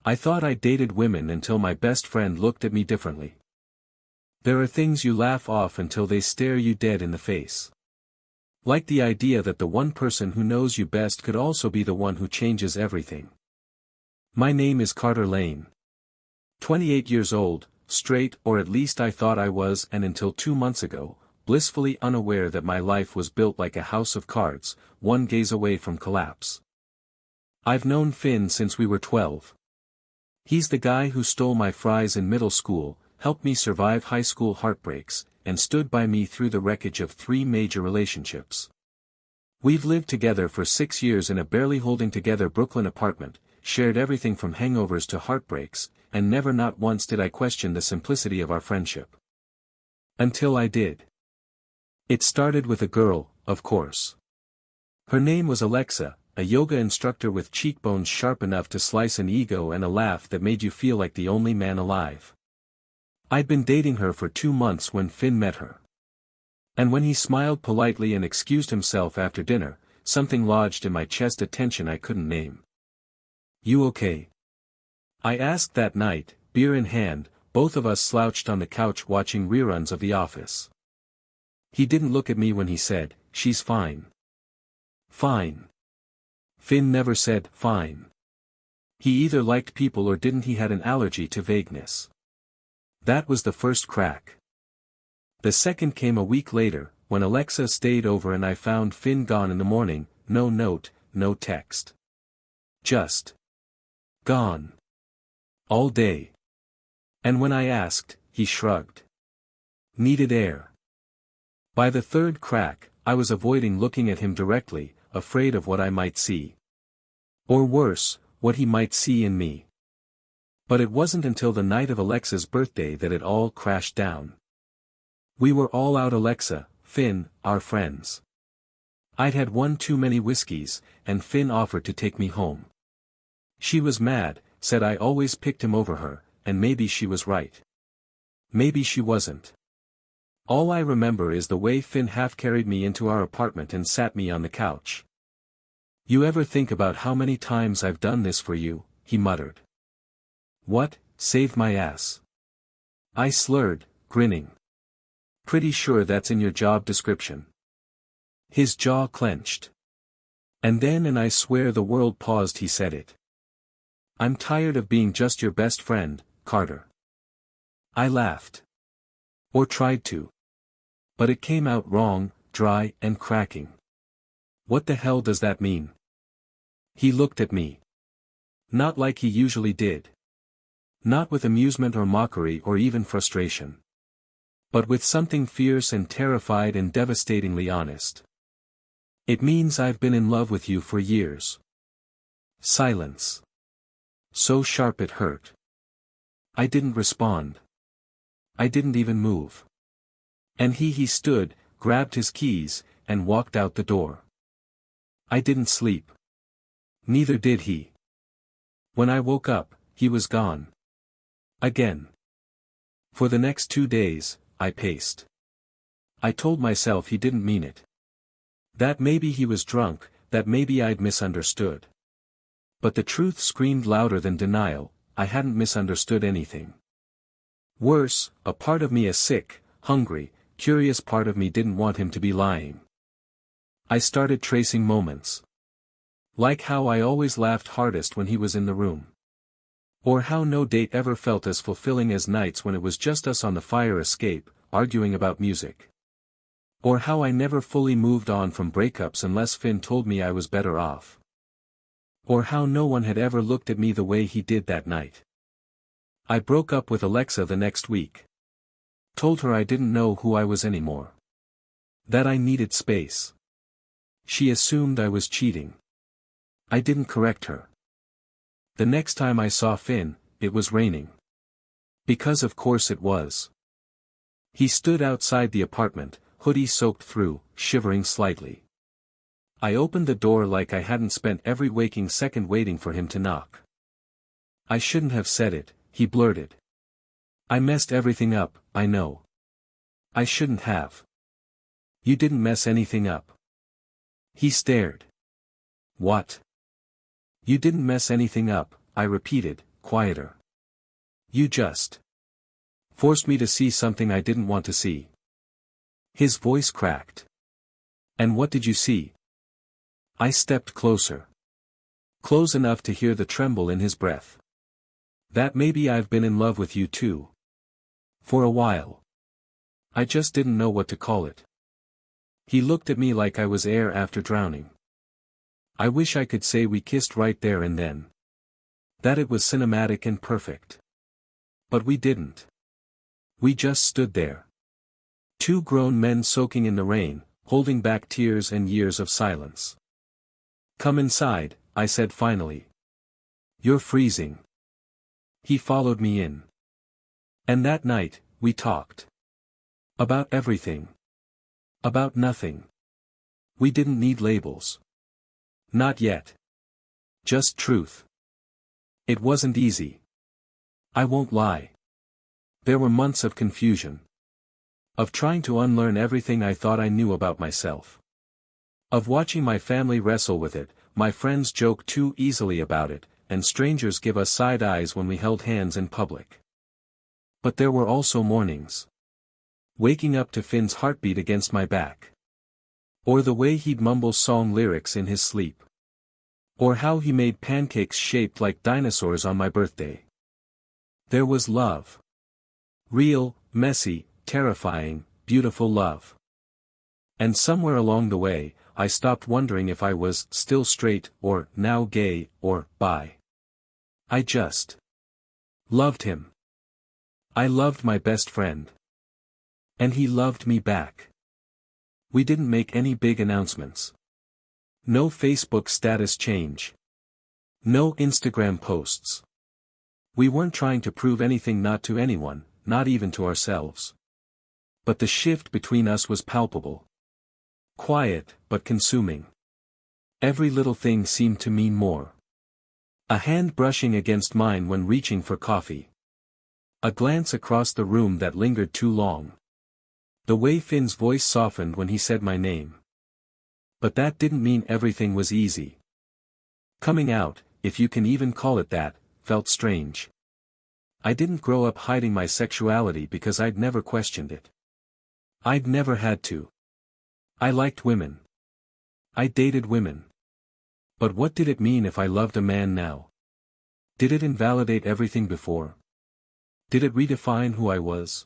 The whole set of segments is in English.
I thought I dated women until my best friend looked at me differently. There are things you laugh off until they stare you dead in the face. Like the idea that the one person who knows you best could also be the one who changes everything. My name is Carter Lane. 28 years old, straight, or at least I thought I was, and until 2 months ago, blissfully unaware that my life was built like a house of cards, one gaze away from collapse. I've known Finn since we were 12. He's the guy who stole my fries in middle school, helped me survive high school heartbreaks, and stood by me through the wreckage of 3 major relationships. We've lived together for 6 years in a barely holding together Brooklyn apartment, shared everything from hangovers to heartbreaks, and never not once did I question the simplicity of our friendship. Until I did. It started with a girl, of course. Her name was Alexa, a yoga instructor with cheekbones sharp enough to slice an ego and a laugh that made you feel like the only man alive. I'd been dating her for 2 months when Finn met her. And when he smiled politely and excused himself after dinner, something lodged in my chest, a tension I couldn't name. "You okay?" I asked that night, beer in hand, both of us slouched on the couch watching reruns of The Office. He didn't look at me when he said, "She's fine." Fine. Finn never said, fine. He either liked people or didn't. He had an allergy to vagueness. That was the first crack. The second came a week later, when Alexa stayed over and I found Finn gone in the morning, no note, no text. Just gone. All day. And when I asked, he shrugged. Needed air. By the third crack, I was avoiding looking at him directly, afraid of what I might see. Or worse, what he might see in me. But it wasn't until the night of Alexa's birthday that it all crashed down. We were all out, Alexa, Finn, our friends. I'd had one too many whiskeys, and Finn offered to take me home. She was mad, said I always picked him over her, and maybe she was right. Maybe she wasn't. All I remember is the way Finn half-carried me into our apartment and sat me on the couch. "You ever think about how many times I've done this for you?" he muttered. "What, saved my ass?" I slurred, grinning. "Pretty sure that's in your job description." His jaw clenched. And then, and I swear the world paused, he said it. "I'm tired of being just your best friend, Carter." I laughed. Or tried to. But it came out wrong, dry and cracking. "What the hell does that mean?" He looked at me. Not like he usually did. Not with amusement or mockery or even frustration. But with something fierce and terrified and devastatingly honest. "It means I've been in love with you for years." Silence. So sharp it hurt. I didn't respond. I didn't even move. And he stood, grabbed his keys, and walked out the door. I didn't sleep. Neither did he. When I woke up, he was gone. Again. For the next 2 days, I paced. I told myself he didn't mean it. That maybe he was drunk, that maybe I'd misunderstood. But the truth screamed louder than denial, I hadn't misunderstood anything. Worse, a part of me, a sick, hungry, curious part of me, didn't want him to be lying. I started tracing moments. Like how I always laughed hardest when he was in the room. Or how no date ever felt as fulfilling as nights when it was just us on the fire escape, arguing about music. Or how I never fully moved on from breakups unless Finn told me I was better off. Or how no one had ever looked at me the way he did that night. I broke up with Alexa the next week. Told her I didn't know who I was anymore. That I needed space. She assumed I was cheating. I didn't correct her. The next time I saw Finn, it was raining. Because of course it was. He stood outside the apartment, hoodie soaked through, shivering slightly. I opened the door like I hadn't spent every waking second waiting for him to knock. "I shouldn't have said it," he blurted. "I messed everything up, I know. I shouldn't have." "You didn't mess anything up." He stared. "What?" "You didn't mess anything up," I repeated, quieter. You just forced me to see something I didn't want to see. His voice cracked. And what did you see? I stepped closer. Close enough to hear the tremble in his breath. That maybe I've been in love with you too. For a while. I just didn't know what to call it. He looked at me like I was air after drowning. I wish I could say we kissed right there and then. That it was cinematic and perfect. But we didn't. We just stood there. Two grown men soaking in the rain, holding back tears and years of silence. Come inside, I said finally. You're freezing. He followed me in. And that night, we talked. About everything. About nothing. We didn't need labels. Not yet. Just truth. It wasn't easy. I won't lie. There were months of confusion. Of trying to unlearn everything I thought I knew about myself. Of watching my family wrestle with it, my friends joke too easily about it, and strangers give us side eyes when we held hands in public. But there were also mornings. Waking up to Finn's heartbeat against my back. Or the way he'd mumble song lyrics in his sleep. Or how he made pancakes shaped like dinosaurs on my birthday. There was love. Real, messy, terrifying, beautiful love. And somewhere along the way, I stopped wondering if I was still straight, or now gay, or bi. I just loved him. I loved my best friend. And he loved me back. We didn't make any big announcements. No Facebook status change. No Instagram posts. We weren't trying to prove anything, not to anyone, not even to ourselves. But the shift between us was palpable. Quiet, but consuming. Every little thing seemed to mean more. A hand brushing against mine when reaching for coffee. A glance across the room that lingered too long. The way Finn's voice softened when he said my name. But that didn't mean everything was easy. Coming out, if you can even call it that, felt strange. I didn't grow up hiding my sexuality because I'd never questioned it. I'd never had to. I liked women. I dated women. But what did it mean if I loved a man now? Did it invalidate everything before? Did it redefine who I was?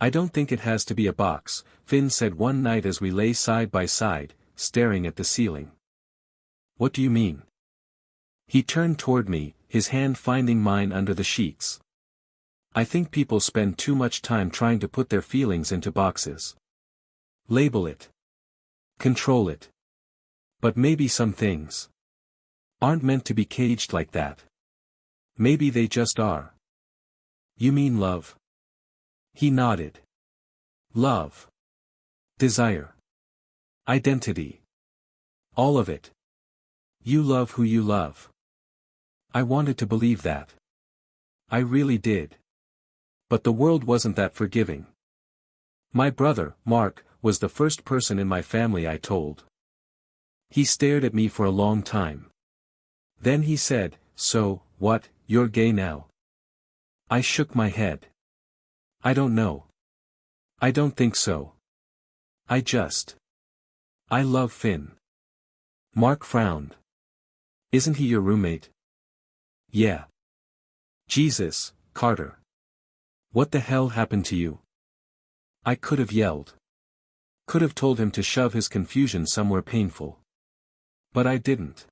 I don't think it has to be a box, Finn said one night as we lay side by side, staring at the ceiling. What do you mean? He turned toward me, his hand finding mine under the sheets. I think people spend too much time trying to put their feelings into boxes. Label it. Control it. But maybe some things aren't meant to be caged like that. Maybe they just are. You mean love? He nodded. Love. Desire. Identity. All of it. You love who you love. I wanted to believe that. I really did. But the world wasn't that forgiving. My brother, Mark, was the first person in my family I told. He stared at me for a long time. Then he said, "So, what, you're gay now?" I shook my head. I don't know. I don't think so. I love Finn. Mark frowned. Isn't he your roommate? Yeah. Jesus, Carter. What the hell happened to you? I could have yelled. Could have told him to shove his confusion somewhere painful. But I didn't.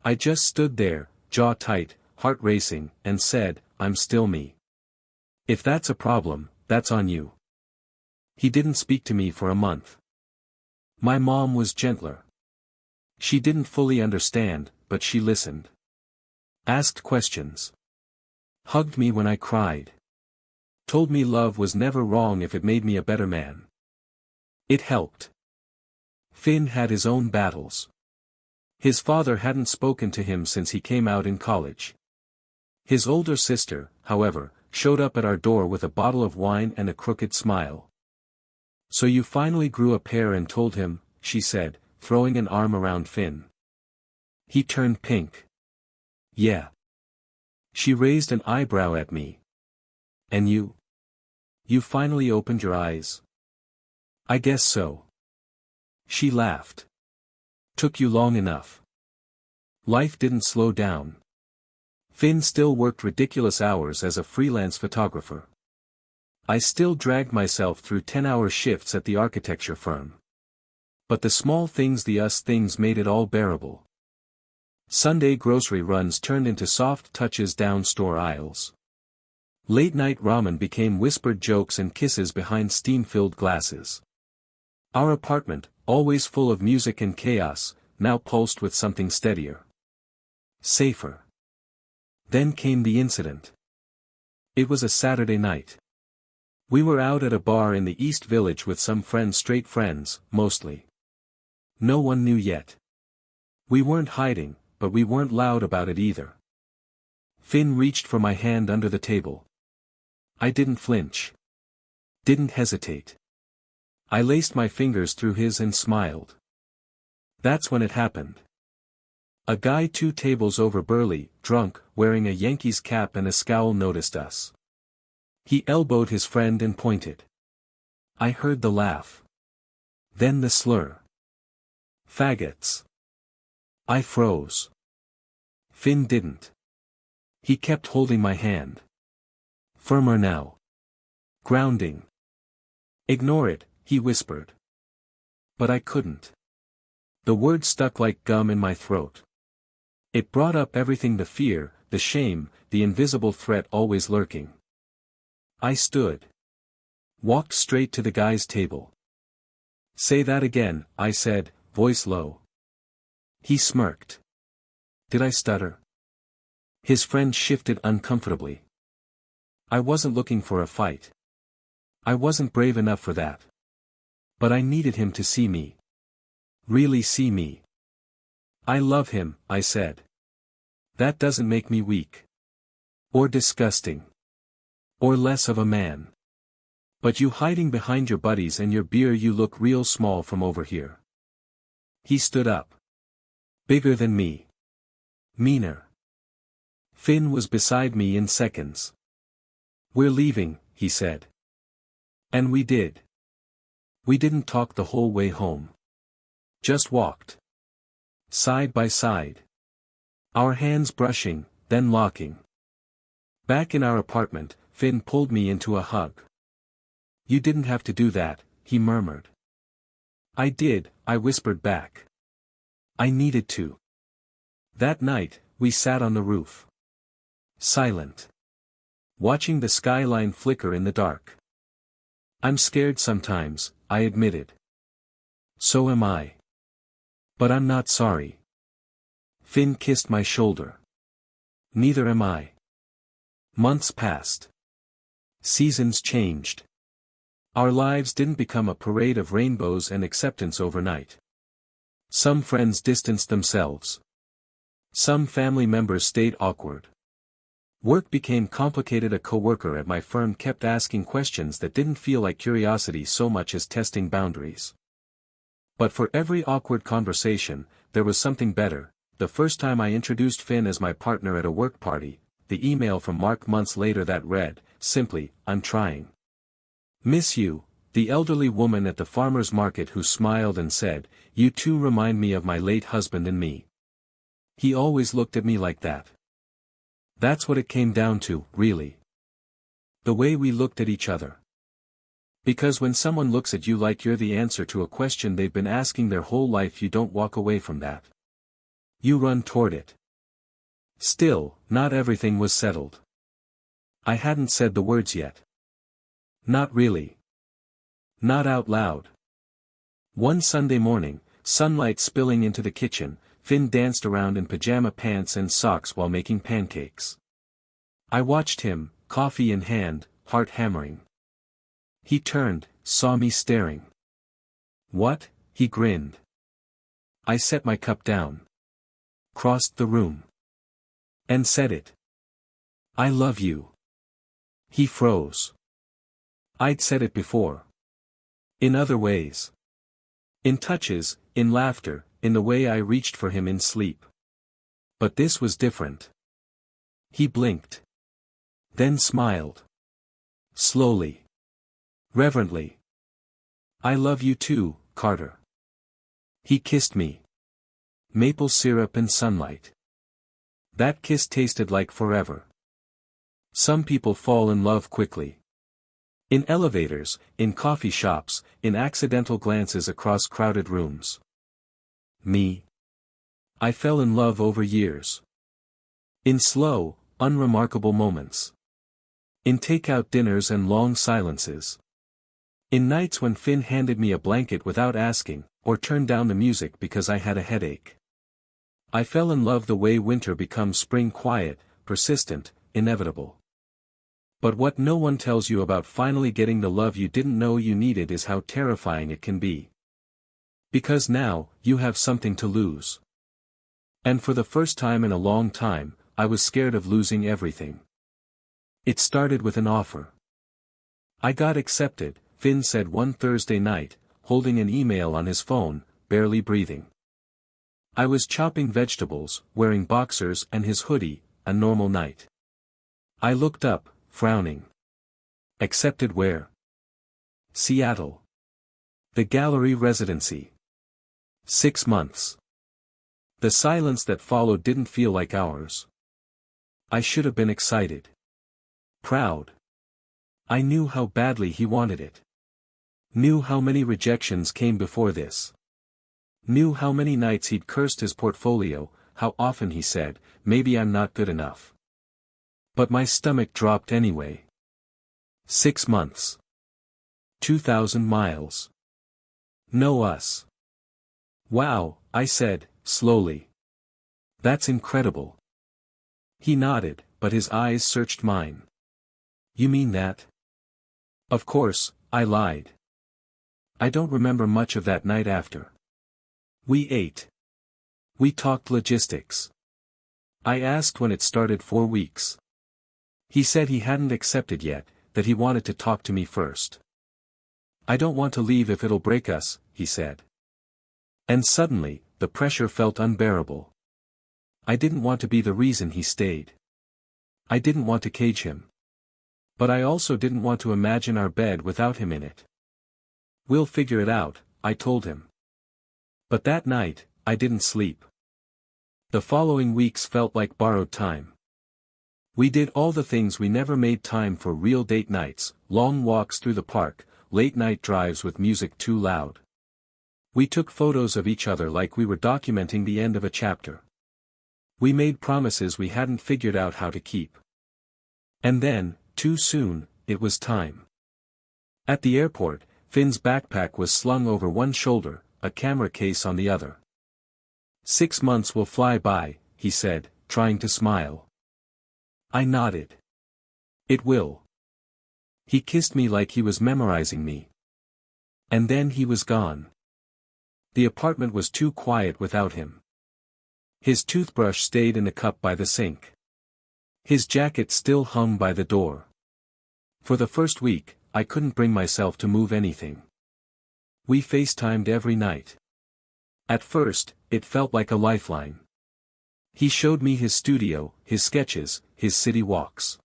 I just stood there, jaw tight, heart racing, and said, "I'm still me. If that's a problem, that's on you." He didn't speak to me for a month. My mom was gentler. She didn't fully understand, but she listened. Asked questions. Hugged me when I cried. Told me love was never wrong if it made me a better man. It helped. Finn had his own battles. His father hadn't spoken to him since he came out in college. His older sister, however, showed up at our door with a bottle of wine and a crooked smile. "So you finally grew a pair and told him," she said, throwing an arm around Finn. He turned pink. "Yeah. She raised an eyebrow at me. And you? You finally opened your eyes? I guess so. She laughed. Took you long enough. Life didn't slow down. Finn still worked ridiculous hours as a freelance photographer. I still dragged myself through 10-hour shifts at the architecture firm. But the small things, the us things, made it all bearable. Sunday grocery runs turned into soft touches down store aisles. Late-night ramen became whispered jokes and kisses behind steam-filled glasses. Our apartment, always full of music and chaos, now pulsed with something steadier. Safer. Then came the incident. It was a Saturday night. We were out at a bar in the East Village with some friends, straight friends, mostly. No one knew yet. We weren't hiding, but we weren't loud about it either. Finn reached for my hand under the table. I didn't flinch. Didn't hesitate. I laced my fingers through his and smiled. That's when it happened. A guy 2 tables over, burly, drunk, wearing a Yankees cap and a scowl, noticed us. He elbowed his friend and pointed. I heard the laugh. Then the slur. Faggots. I froze. Finn didn't. He kept holding my hand. Firmer now. Grounding. Ignore it, he whispered. But I couldn't. The word stuck like gum in my throat. It brought up everything: the fear, the shame, the invisible threat always lurking. I stood. Walked straight to the guy's table. Say that again, I said, voice low. He smirked. Did I stutter? His friend shifted uncomfortably. I wasn't looking for a fight. I wasn't brave enough for that. But I needed him to see me. Really see me. I love him, I said. That doesn't make me weak. Or disgusting. Or less of a man. But you hiding behind your buddies and your beer, you look real small from over here. He stood up. Bigger than me. Meaner. Finn was beside me in seconds. We're leaving, he said. And we did. We didn't talk the whole way home. Just walked. Side by side. Our hands brushing, then locking. Back in our apartment, Finn pulled me into a hug. You didn't have to do that, he murmured. I did, I whispered back. I needed to. That night, we sat on the roof. Silent. Watching the skyline flicker in the dark. I'm scared sometimes, I admitted. So am I. But I'm not sorry. Finn kissed my shoulder. Neither am I. Months passed. Seasons changed. Our lives didn't become a parade of rainbows and acceptance overnight. Some friends distanced themselves. Some family members stayed awkward. Work became complicated. A coworker at my firm kept asking questions that didn't feel like curiosity so much as testing boundaries. But for every awkward conversation, there was something better. The first time I introduced Finn as my partner at a work party, the email from Mark months later that read, simply, I'm trying. Miss you, the elderly woman at the farmer's market who smiled and said, you too remind me of my late husband and me. He always looked at me like that. That's what it came down to, really. The way we looked at each other. Because when someone looks at you like you're the answer to a question they've been asking their whole life, you don't walk away from that. You run toward it. Still, not everything was settled. I hadn't said the words yet. Not really. Not out loud. One Sunday morning, sunlight spilling into the kitchen, Finn danced around in pajama pants and socks while making pancakes. I watched him, coffee in hand, heart hammering. He turned, saw me staring. What? He grinned. I set my cup down. Crossed the room. And said it. I love you. He froze. I'd said it before. In other ways. In touches, in laughter, in the way I reached for him in sleep. But this was different. He blinked. Then smiled. Slowly. Reverently. I love you too, Carter. He kissed me. Maple syrup and sunlight. That kiss tasted like forever. Some people fall in love quickly. In elevators, in coffee shops, in accidental glances across crowded rooms. Me. I fell in love over years. In slow, unremarkable moments. In takeout dinners and long silences. In nights when Finn handed me a blanket without asking, or turned down the music because I had a headache. I fell in love the way winter becomes spring, quiet, persistent, inevitable. But what no one tells you about finally getting the love you didn't know you needed is how terrifying it can be. Because now, you have something to lose. And for the first time in a long time, I was scared of losing everything. It started with an offer. I got accepted, Finn said one Thursday night, holding an email on his phone, barely breathing. I was chopping vegetables, wearing boxers and his hoodie, a normal night. I looked up, frowning. Accepted where? Seattle. The gallery residency. 6 months. The silence that followed didn't feel like hours. I should have been excited. Proud. I knew how badly he wanted it. Knew how many rejections came before this. Knew how many nights he'd cursed his portfolio, how often he said, maybe I'm not good enough. But my stomach dropped anyway. 6 months. 2,000 miles. No us. Wow, I said, slowly. That's incredible. He nodded, but his eyes searched mine. You mean that? Of course, I lied. I don't remember much of that night after. We ate. We talked logistics. I asked when it started 4 weeks. He said he hadn't accepted yet, that he wanted to talk to me first. I don't want to leave if it'll break us, he said. And suddenly, the pressure felt unbearable. I didn't want to be the reason he stayed. I didn't want to cage him. But I also didn't want to imagine our bed without him in it. We'll figure it out, I told him. But that night, I didn't sleep. The following weeks felt like borrowed time. We did all the things we never made time for: real date nights, long walks through the park, late night drives with music too loud. We took photos of each other like we were documenting the end of a chapter. We made promises we hadn't figured out how to keep. And then, too soon, it was time. At the airport, Finn's backpack was slung over one shoulder, a camera case on the other. 6 months will fly by, he said, trying to smile. I nodded. It will. He kissed me like he was memorizing me. And then he was gone. The apartment was too quiet without him. His toothbrush stayed in the cup by the sink. His jacket still hung by the door. For the first week, I couldn't bring myself to move anything. We FaceTimed every night. At first, it felt like a lifeline. He showed me his studio, his sketches, his city walks.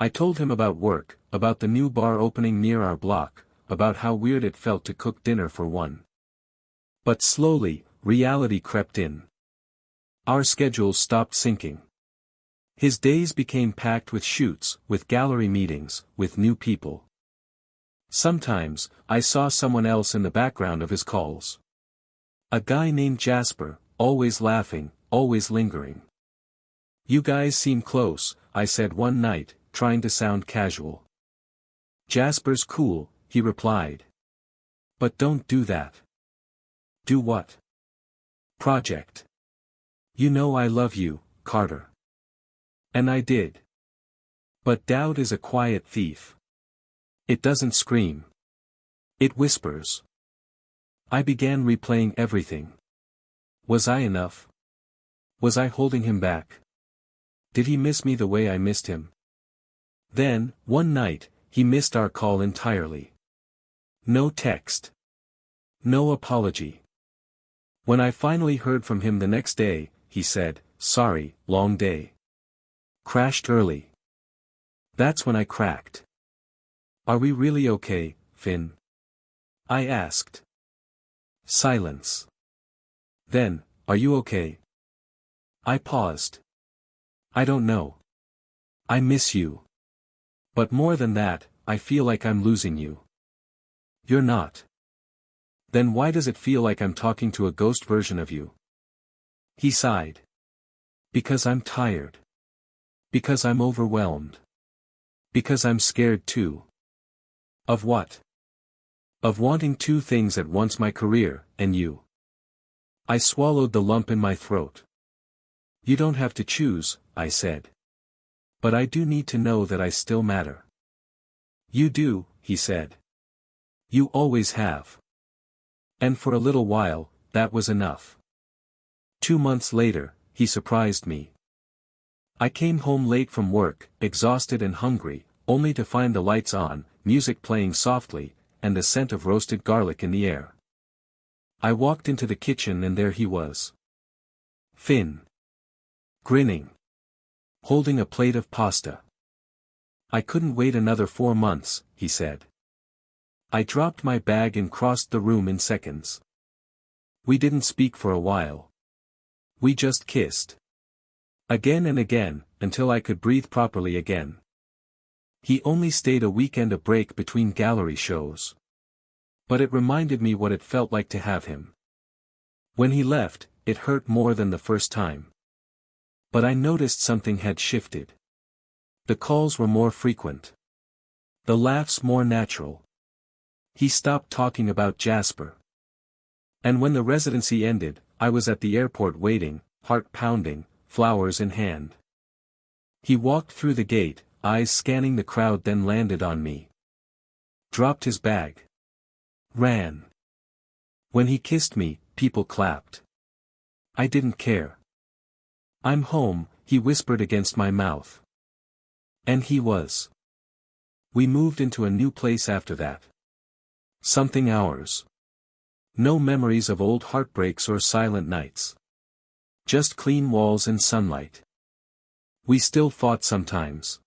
I told him about work, about the new bar opening near our block, about how weird it felt to cook dinner for one. But slowly, reality crept in. Our schedules stopped syncing. His days became packed with shoots, with gallery meetings, with new people. Sometimes, I saw someone else in the background of his calls. A guy named Jasper, always laughing, always lingering. You guys seem close, I said one night, trying to sound casual. Jasper's cool, he replied. But don't do that. Do what? Project. You know I love you, Carter. And I did. But doubt is a quiet thief. It doesn't scream. It whispers. I began replaying everything. Was I enough? Was I holding him back? Did he miss me the way I missed him? Then, one night, he missed our call entirely. No text. No apology. When I finally heard from him the next day, he said, "Sorry, long day." Crashed early. That's when I cracked. Are we really okay, Finn? I asked. Silence. Then, are you okay? I paused. I don't know. I miss you. But more than that, I feel like I'm losing you. You're not. Then why does it feel like I'm talking to a ghost version of you? He sighed. Because I'm tired. Because I'm overwhelmed. Because I'm scared too. Of what? Of wanting two things at once: my career, and you. I swallowed the lump in my throat. You don't have to choose, I said. But I do need to know that I still matter. You do, he said. You always have. And for a little while, that was enough. 2 months later, he surprised me. I came home late from work, exhausted and hungry, only to find the lights on, music playing softly, and the scent of roasted garlic in the air. I walked into the kitchen and there he was. Finn. Grinning. Holding a plate of pasta. I couldn't wait another 4 months, he said. I dropped my bag and crossed the room in seconds. We didn't speak for a while. We just kissed. Again and again, until I could breathe properly again. He only stayed a weekend, a break between gallery shows. But it reminded me what it felt like to have him. When he left, it hurt more than the first time. But I noticed something had shifted. The calls were more frequent. The laughs more natural. He stopped talking about Jasper. And when the residency ended, I was at the airport waiting, heart pounding, flowers in hand. He walked through the gate, eyes scanning the crowd, then landed on me. Dropped his bag. Ran. When he kissed me, people clapped. I didn't care. I'm home, he whispered against my mouth. And he was. We moved into a new place after that. Something ours. No memories of old heartbreaks or silent nights. Just clean walls and sunlight. We still fought sometimes.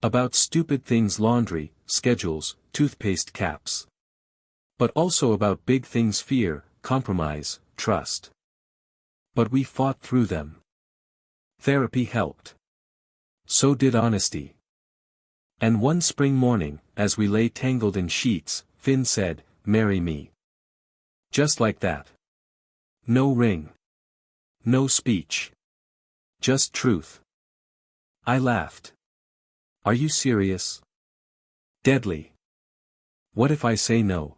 About stupid things: laundry, schedules, toothpaste caps. But also about big things: fear, compromise, trust. But we fought through them. Therapy helped. So did honesty. And one spring morning, as we lay tangled in sheets, Finn said, "Marry me." Just like that. No ring. No speech. Just truth. I laughed. Are you serious? Deadly. What if I say no?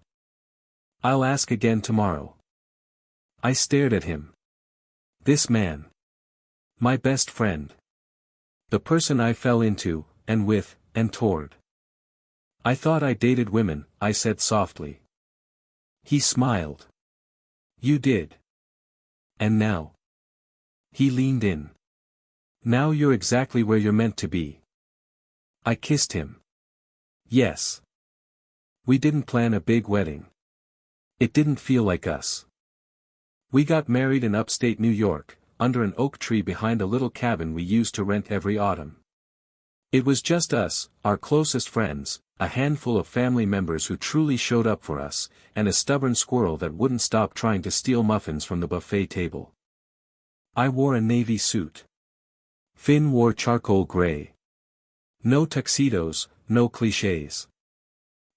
I'll ask again tomorrow. I stared at him. This man. My best friend. The person I fell into, and with, and toward. I thought I dated women, I said softly. He smiled. You did. And now? He leaned in. Now you're exactly where you're meant to be. I kissed him. Yes. We didn't plan a big wedding. It didn't feel like us. We got married in upstate New York, under an oak tree behind a little cabin we used to rent every autumn. It was just us, our closest friends, a handful of family members who truly showed up for us, and a stubborn squirrel that wouldn't stop trying to steal muffins from the buffet table. I wore a navy suit. Finn wore charcoal gray. No tuxedos, no clichés.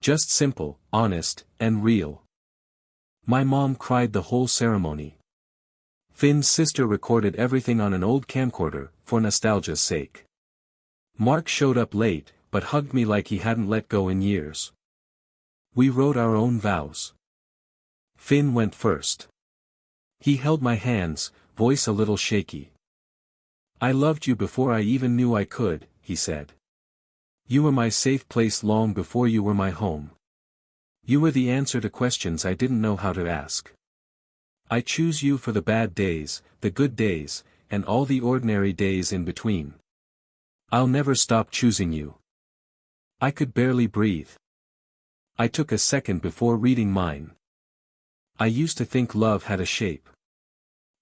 Just simple, honest, and real. My mom cried the whole ceremony. Finn's sister recorded everything on an old camcorder, for nostalgia's sake. Mark showed up late, but hugged me like he hadn't let go in years. We wrote our own vows. Finn went first. He held my hands, voice a little shaky. I loved you before I even knew I could, he said. You were my safe place long before you were my home. You were the answer to questions I didn't know how to ask. I choose you for the bad days, the good days, and all the ordinary days in between. I'll never stop choosing you. I could barely breathe. I took a second before reading mine. I used to think love had a shape.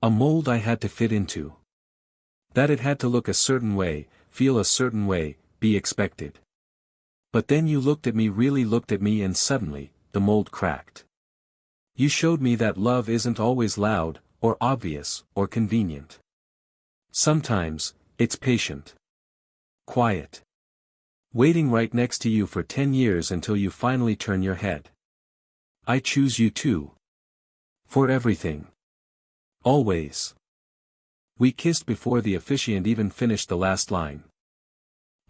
A mold I had to fit into. That it had to look a certain way, feel a certain way, be expected. But then you looked at me, really looked at me, and suddenly, the mold cracked. You showed me that love isn't always loud, or obvious, or convenient. Sometimes, it's patient. Quiet. Waiting right next to you for 10 years until you finally turn your head. I choose you too. For everything. Always. We kissed before the officiant even finished the last line.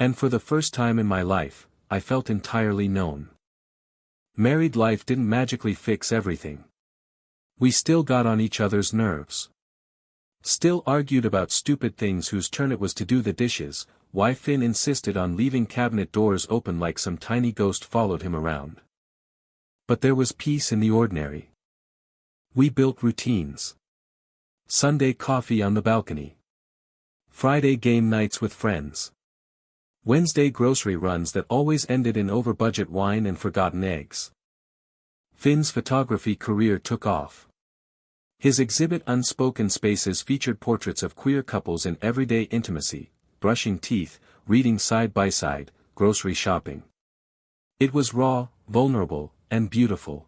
And for the first time in my life, I felt entirely known. Married life didn't magically fix everything. We still got on each other's nerves. Still argued about stupid things, whose turn it was to do the dishes, why Finn insisted on leaving cabinet doors open like some tiny ghost followed him around. But there was peace in the ordinary. We built routines. Sunday coffee on the balcony. Friday game nights with friends. Wednesday grocery runs that always ended in over-budget wine and forgotten eggs. Finn's photography career took off. His exhibit Unspoken Spaces featured portraits of queer couples in everyday intimacy, brushing teeth, reading side by side, grocery shopping. It was raw, vulnerable, and beautiful.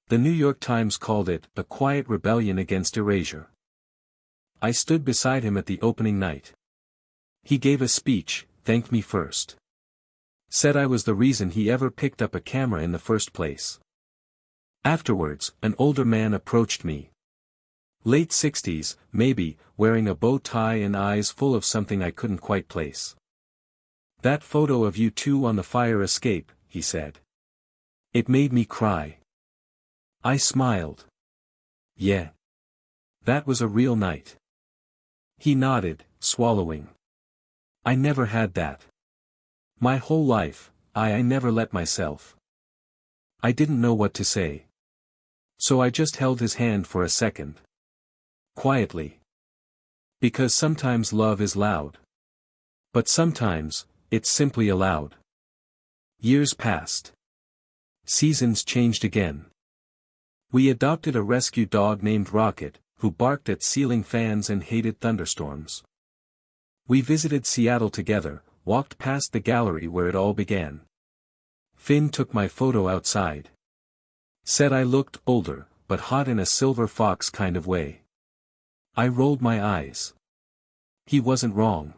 The New York Times called it a quiet rebellion against erasure. I stood beside him at the opening night. He gave a speech, thanked me first. Said I was the reason he ever picked up a camera in the first place. Afterwards, an older man approached me. Late 60s, maybe, wearing a bow tie and eyes full of something I couldn't quite place. "That photo of you two on the fire escape," he said. "It made me cry." I smiled. "Yeah. That was a real night." He nodded, swallowing. "I never had that. My whole life, I never let myself." I didn't know what to say. So I just held his hand for a second. Quietly. Because sometimes love is loud. But sometimes, it's simply allowed. Years passed. Seasons changed again. We adopted a rescue dog named Rocket, who barked at ceiling fans and hated thunderstorms. We visited Seattle together, walked past the gallery where it all began. Finn took my photo outside. Said I looked older, but hot in a silver fox kind of way. I rolled my eyes. He wasn't wrong.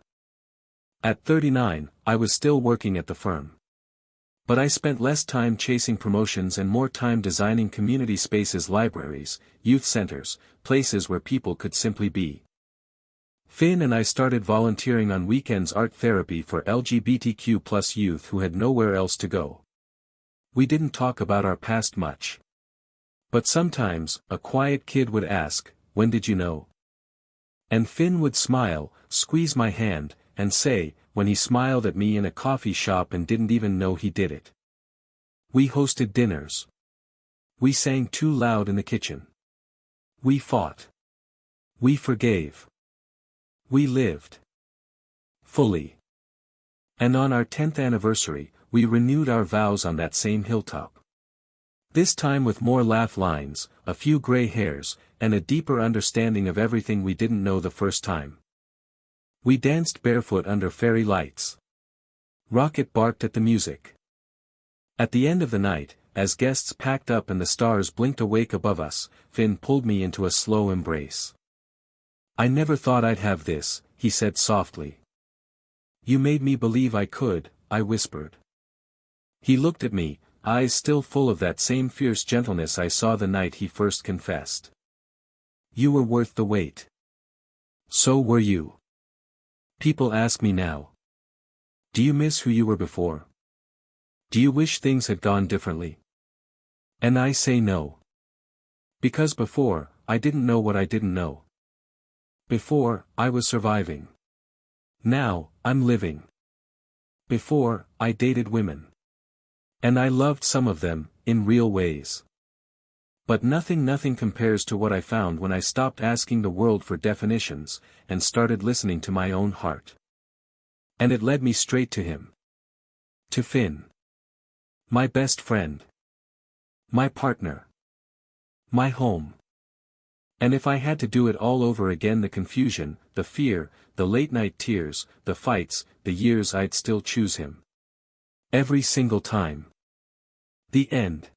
At 39, I was still working at the firm. But I spent less time chasing promotions and more time designing community spaces, libraries, youth centers, places where people could simply be. Finn and I started volunteering on weekends, art therapy for LGBTQ+ youth who had nowhere else to go. We didn't talk about our past much. But sometimes, a quiet kid would ask, "When did you know?" And Finn would smile, squeeze my hand, and say, when he smiled at me in a coffee shop and didn't even know he did it. We hosted dinners. We sang too loud in the kitchen. We fought. We forgave. We lived. Fully. And on our 10th anniversary, we renewed our vows on that same hilltop. This time with more laugh lines, a few gray hairs, and a deeper understanding of everything we didn't know the first time. We danced barefoot under fairy lights. Rocket barked at the music. At the end of the night, as guests packed up and the stars blinked awake above us, Finn pulled me into a slow embrace. "I never thought I'd have this," he said softly. "You made me believe I could," I whispered. He looked at me, eyes still full of that same fierce gentleness I saw the night he first confessed. "You were worth the wait. So were you." People ask me now. "Do you miss who you were before? Do you wish things had gone differently?" And I say no. Because before, I didn't know what I didn't know. Before, I was surviving. Now, I'm living. Before, I dated women. And I loved some of them, in real ways. But nothing compares to what I found when I stopped asking the world for definitions, and started listening to my own heart. And it led me straight to him. To Finn. My best friend. My partner. My home. And if I had to do it all over again, the confusion, the fear, the late-night tears, the fights, the years, I'd still choose him. Every single time. The end.